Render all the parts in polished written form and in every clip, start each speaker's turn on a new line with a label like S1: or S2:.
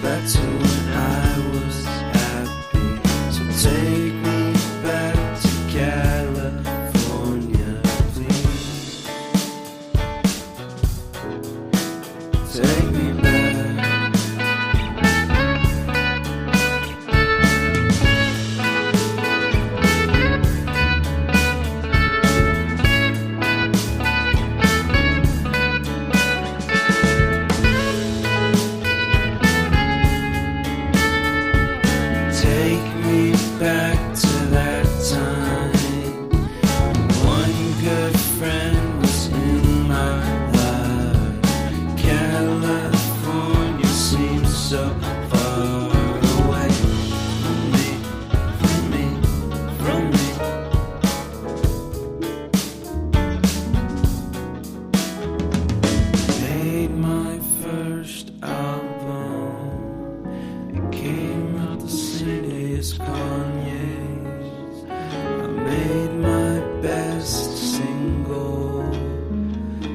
S1: back to when I was happy. So take me back to California, please. Take me back. Take me back to that time. One good friend was in my life. California seems so far away from me, from me, from me. Made my first album. It came out the same day as Kanye's. I made my best single.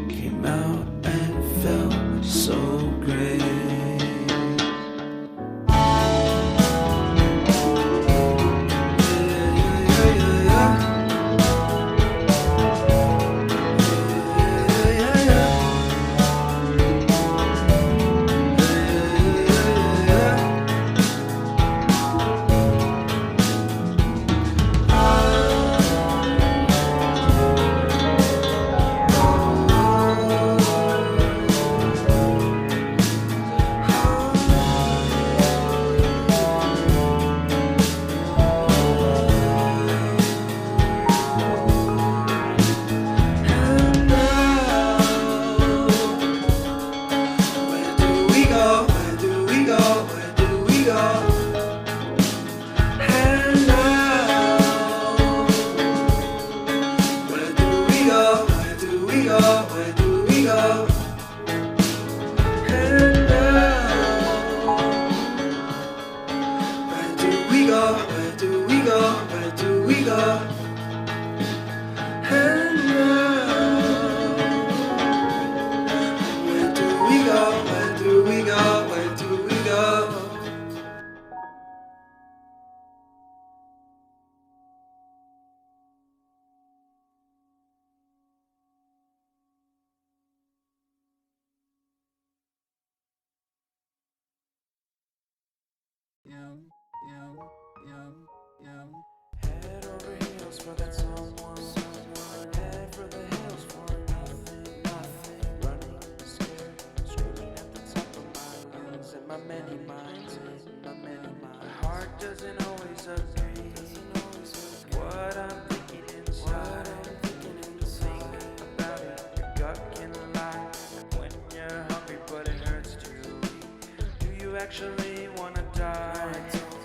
S1: Came out and felt so great. Head over heels for that someone. Head for the hills for nothing, nothing. Running scared, screaming at the top of my lungs. In my many minds, in my many minds. My heart doesn't always agree. What I'm thinking inside. Think about it, your gut can lie. Like when you're hungry but it hurts to eat. Do you actually wanna die?